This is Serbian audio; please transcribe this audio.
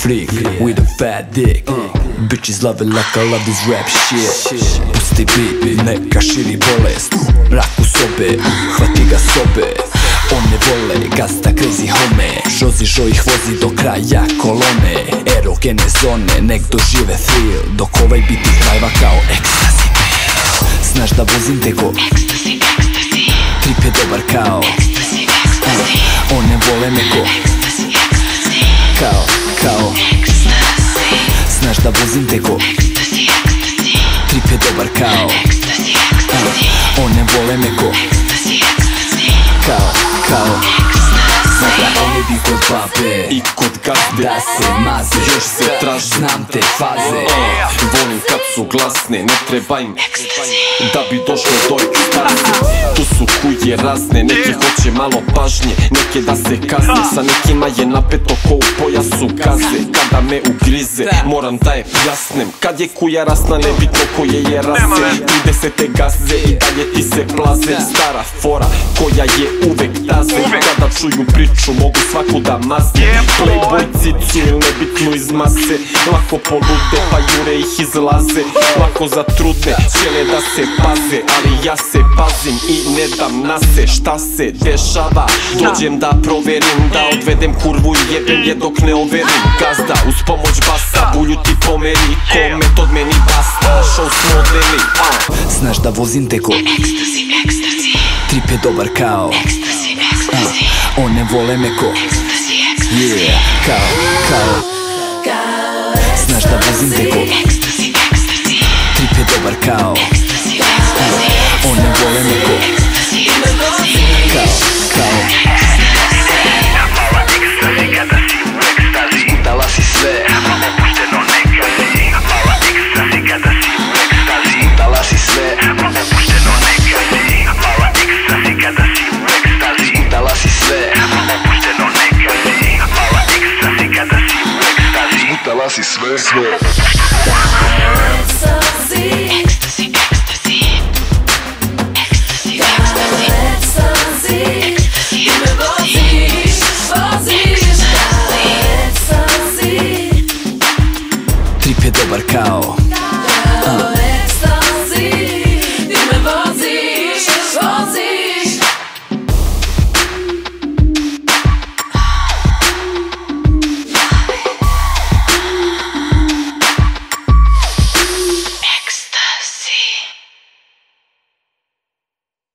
freak with a fat dick. Bitches love it like I love this rap shit. Pusti beat, neka, shiri, bolest. Mraku sobe, uhvati ga sobe. One vole, Gazda crazy homme. Zhozi Zho ih vozi do kraja kolone. Erogene zone, nek dožive thrill. Dok ovaj beat ih driva kao ekstazi. Znaš da vozim te ko ekstazi, ekstazi. Trip je dobar kao ekstazi, ekstazi. One vole me ko ekstazi, ekstazi. Kao ekstazi. Znaš da vozim te ko ekstazi, ekstazi. Trip je dobar kao ekstazi, ekstazi. One vole me ko ekstazi, ekstazi. Kao znaš da oni bi kod babe i kod gazde da se maze, još se traži, znam te faze. Volim kad su glasne, ne treba im da bi došlo do ekstaze. Tu su kuje razne, neki hoće malo pažnje, neke da se kazne. Sa nekima je napeto ko u pojasu gaze. Kada me ugrize, moram da je pljasnem. Kad je kuja rasna, nebitno koje je rase. 30 gaze i dalje ti se plaze. Stara fora koja je uvek taze. Kada čuju priču mogu svaku da mazne. Playboy cicu ili nebitnu iz mase. Lako polude pa jure ih izlaze. Lako zatrudne, žele da se paze. Ali ja se pazim i ne dam nase. Šta se dešava? Dođem da proverim, da odvedem kurvu i jebem je dok ne overim. Gazda uz pomoć basa, bulju ti pomeri. Ko metod meni basta, show smo odveli. Znaš da vozim te ko ekstazi, ekstazi. Trip je dobar kao ekstazi, ekstazi. One vole me ko ekstazi, ekstazi. Kao znaš da vozim te ko ekstazi, ekstazi. Trip je dobar kao ekstazi, ekstazi. One vole me ko ekstazi, ekstazi. Kao mala ekstazi kada si u ekstazi. Skutala si sve, opušteno neka si. Mala ekstazi kada si u ekstazi. Skutala si sve, opušteno neka si. Mala ekstazi kada si u ekstazi. Skutala si sve, opušteno neka si. Mala ekstazi kada si u ekstazi. Skutala si sve. Ekstazi, ekstazi, ekstazi. Ekstazi, ekstazi, ekstazi. Ti me voziš, voziš. Ekstazi. trip je dobar kao